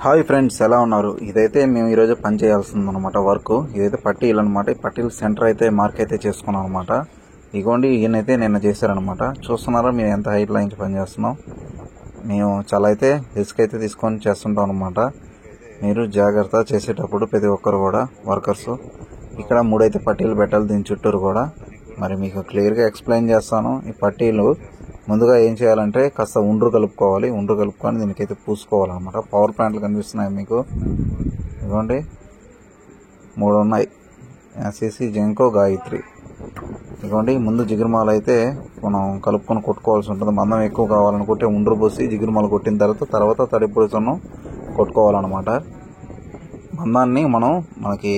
Hi friends, ఎలా ఉన్నారు? ఇదైతే మేము ఈరోజు పని చేయాల్సింది అనమాట. వర్క్ ఇదైతే పట్టీలు అనమాట. ఈ పట్టీలు సెంటర్ అయితే మార్క్ అయితే చేసుకున్నాం అనమాట. ఇగోండి, ఈయనైతే నిన్న చేశారనమాట. చూస్తున్నారా మేము ఎంత హైట్ లైన్స్ పని చేస్తున్నాం. మేము చాలా అయితే రిస్క్ అయితే తీసుకొని చేస్తుంటాం అనమాట. మీరు జాగ్రత్త చేసేటప్పుడు ప్రతి ఒక్కరు కూడా వర్కర్స్ ఇక్కడ 3 అయితే పట్టీలు పెట్టాలి దీని చుట్టూరు కూడా. మరి మీకు క్లియర్గా ఎక్స్ప్లెయిన్ చేస్తాను. ఈ పట్టీలు ముందుగా ఏం చేయాలంటే కాస్త ఉండ్రు కలుపుకోవాలి. ఉండ్రు కలుపుకొని దీనికైతే పూసుకోవాలన్నమాట. పవర్ ప్లాంట్లు కనిపిస్తున్నాయి మీకు, ఇదిగోండి 3 ఉన్నాయి. ఎస్సీసీ, జెంకో, గాయత్రి. ఇదిగోండి, ముందు జిగురుమాలు అయితే మనం కలుపుకొని కొట్టుకోవాల్సి ఉంటుంది. మందం ఎక్కువ కావాలనుకుంటే ఉండ్రు పోసి జిగురుమాలు కొట్టిన తర్వాత తడి పొడిసను కొట్టుకోవాలన్నమాట. మందాన్ని మనకి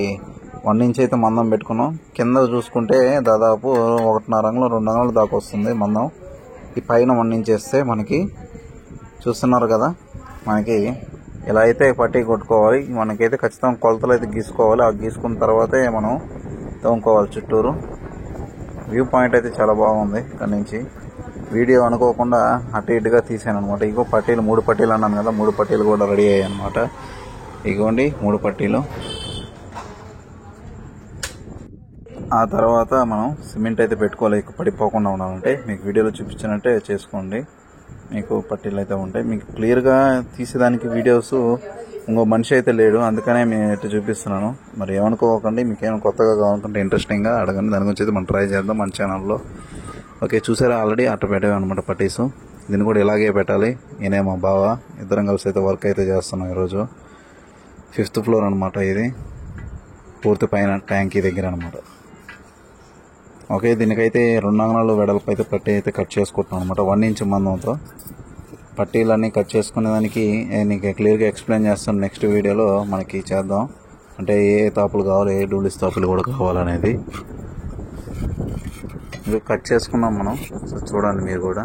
1 ఇంచ్ అయితే మందం పెట్టుకున్నాం. కింద చూసుకుంటే దాదాపు 1.5 అంగుళం 2 అంగుళాలు దాకా వస్తుంది మందం. ఈ పైన 1 ఇంచ్ వేస్తే మనకి చూస్తున్నారు కదా, మనకి ఇలా అయితే పట్టి కొట్టుకోవాలి. మనకైతే ఖచ్చితంగా కొలతలు అయితే గీసుకోవాలి. ఆ గీసుకున్న తర్వాతే మనం తోముకోవాలి చుట్టూరు. వ్యూ పాయింట్ అయితే చాలా బాగుంది. ఇక్కడ నుంచి వీడియో అనుకోకుండా అటు ఇటుగా తీసాను అనమాట. ఇగో పట్టీలు 3 పట్టీలు అన్నాను కదా, 3 పట్టీలు కూడా రెడీ అయ్యాయి అనమాట. ఇగోండి 3 పట్టీలు. ఆ తర్వాత మనం సిమెంట్ అయితే పెట్టుకోవాలి. పడిపోకుండా ఉండాలంటే మీకు వీడియోలో చూపించినట్టే చేసుకోండి. మీకు పట్టీలు అయితే ఉంటాయి. మీకు క్లియర్గా తీసేదానికి వీడియోస్ ఇంకో మనిషి అయితే లేడు, అందుకనే మేము అయితే చూపిస్తున్నాను. మరి ఏమనుకోకండి. మీకు ఏమైనా కొత్తగా కావాలనుకుంటే ఇంట్రెస్టింగ్గా అడగండి. దాని గురించి అయితే మనం ట్రై చేద్దాం మన ఛానల్లో. ఓకే, చూసారా ఆల్రెడీ అట్ట పెట్టాము అనమాట పట్టీసు. దీన్ని కూడా ఇలాగే పెట్టాలి. నేనే మా బావ ఇద్దరం కలిసి అయితే వర్క్ అయితే చేస్తున్నాం. ఈరోజు 5th ఫ్లోర్ అనమాట. ఇది పూర్తి పైన ట్యాంకీ దగ్గర అనమాట. ఓకే, దీనికైతే 2 అంగుళాలు వెడల్పు అయితే పట్టీ అయితే కట్ చేసుకుంటున్నాం అనమాట. 1 ఇంచ్ మందంతో పట్టీలన్నీ కట్ చేసుకునే దానికి నీకు క్లియర్గా ఎక్స్ప్లెయిన్ చేస్తాను నెక్స్ట్ వీడియోలో. మనకి చేద్దాం అంటే ఏ తాపులు కావాలి, ఏ డూలిస్ తాపులు కూడా కావాలనేది. ఇది కట్ చేసుకున్నాం మనం. సో చూడండి మీరు కూడా.